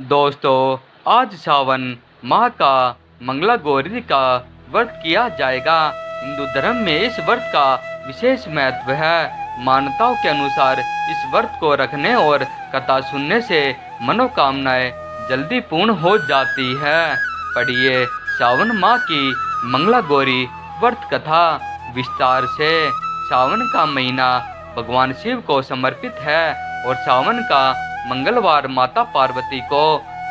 दोस्तों, आज सावन माह का मंगला गौरी का व्रत किया जाएगा। हिंदू धर्म में इस व्रत का विशेष महत्व है। मान्यताओं के अनुसार इस व्रत को रखने और कथा सुनने से मनोकामनाएं जल्दी पूर्ण हो जाती है। पढ़िए सावन माह की मंगला गौरी व्रत कथा विस्तार से। सावन का महीना भगवान शिव को समर्पित है और सावन का मंगलवार माता पार्वती को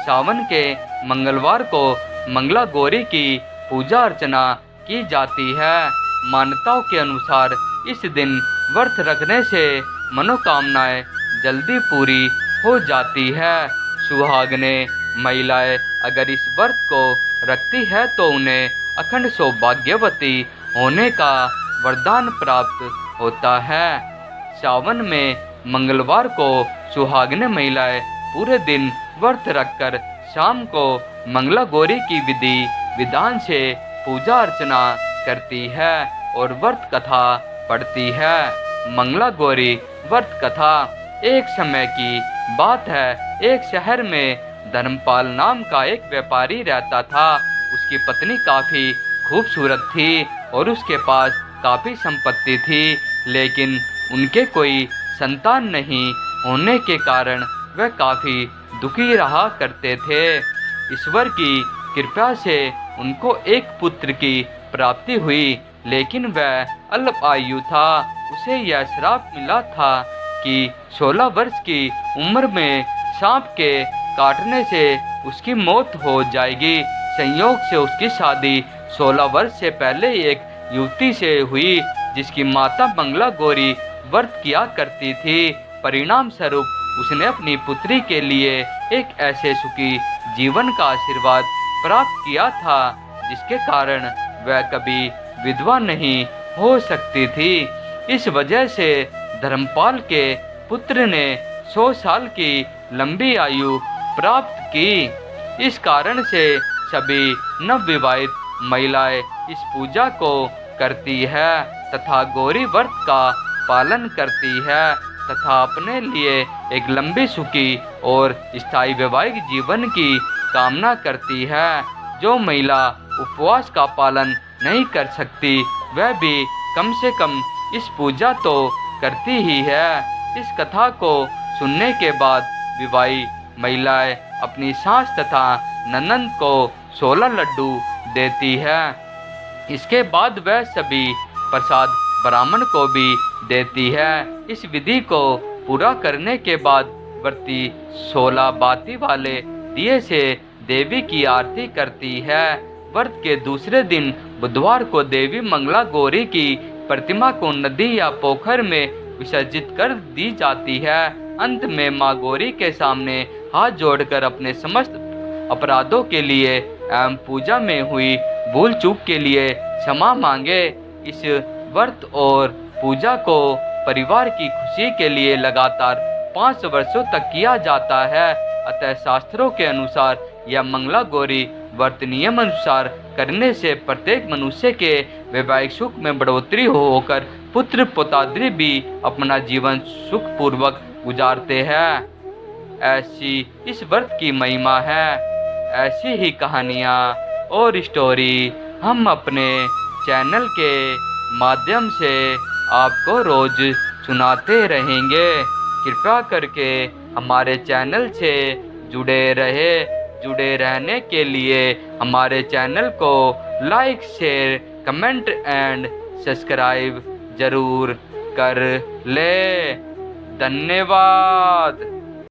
सावन के मंगलवार को मंगला गौरी की पूजा अर्चना की जाती है। मान्यताओं के अनुसार इस दिन व्रत रखने से मनोकामनाएं जल्दी पूरी हो जाती है। सुहागने महिलाएं अगर इस व्रत को रखती है तो उन्हें अखंड सौभाग्यवती होने का वरदान प्राप्त होता है। सावन में मंगलवार को सुहागिन महिलाएं पूरे दिन व्रत रखकर शाम को मंगला गौरी की विधि विधान से पूजा अर्चना करती है और व्रत कथा पढ़ती है। मंगला गौरी व्रत कथा एक समय की बात है। एक शहर में धर्मपाल नाम का एक व्यापारी रहता था। उसकी पत्नी काफी खूबसूरत थी और उसके पास काफी संपत्ति थी, लेकिन उनके कोई संतान नहीं होने के कारण वह काफी दुखी रहा करते थे। ईश्वर की कृपा से उनको एक पुत्र की प्राप्ति हुई, लेकिन वह अल्प आयु था। उसे यह श्राप मिला था कि 16 वर्ष की उम्र में सांप के काटने से उसकी मौत हो जाएगी। संयोग से उसकी शादी 16 वर्ष से पहले एक युवती से हुई जिसकी माता मंगला गौरी व्रत किया करती थी। परिणाम स्वरूप उसने अपनी पुत्री के लिए एक ऐसे सुखी जीवन का आशीर्वाद प्राप्त किया था जिसके कारण वह कभी विधवा नहीं हो सकती थी। इस वजह से धर्मपाल के पुत्र ने 100 साल की लंबी आयु प्राप्त की। इस कारण से सभी नवविवाहित महिलाएं इस पूजा को करती है तथा गौरी व्रत का पालन करती है तथा अपने लिए एक लंबी सुखी और स्थायी वैवाहिक जीवन की कामना करती है। जो महिला उपवास का पालन नहीं कर सकती वह भी कम से कम इस पूजा तो करती ही है। इस कथा को सुनने के बाद विवाही महिलाएं अपनी सास तथा ननंद को 16 लड्डू देती है। इसके बाद वह सभी प्रसाद ब्राह्मण को भी देती है। इस विधि को पूरा करने के बाद व्रती 16 बाती वाले दिए से देवी की आरती करती है। व्रत के दूसरे दिन बुधवार को देवी मंगला गौरी की प्रतिमा को नदी या पोखर में विसर्जित कर दी जाती है। अंत में मां गौरी के सामने हाथ जोड़कर अपने समस्त अपराधों के लिए एवं पूजा में हुई भूल चूक के लिए क्षमा मांगे। इस व्रत और पूजा को परिवार की खुशी के लिए लगातार 5 वर्षों तक किया जाता है। अतः शास्त्रों के अनुसार यह मंगला गौरी व्रत नियम अनुसार करने से प्रत्येक मनुष्य के वैवाहिक सुख में बढ़ोतरी होकर पुत्र पौत्रादि भी अपना जीवन सुख पूर्वक गुजारते हैं। ऐसी इस व्रत की महिमा है। ऐसी ही कहानियाँ और स्टोरी हम अपने चैनल के माध्यम से आपको रोज सुनाते रहेंगे। कृपया करके हमारे चैनल से जुड़े रहने के लिए हमारे चैनल को like, share, comment and subscribe जरूर कर ले। धन्यवाद।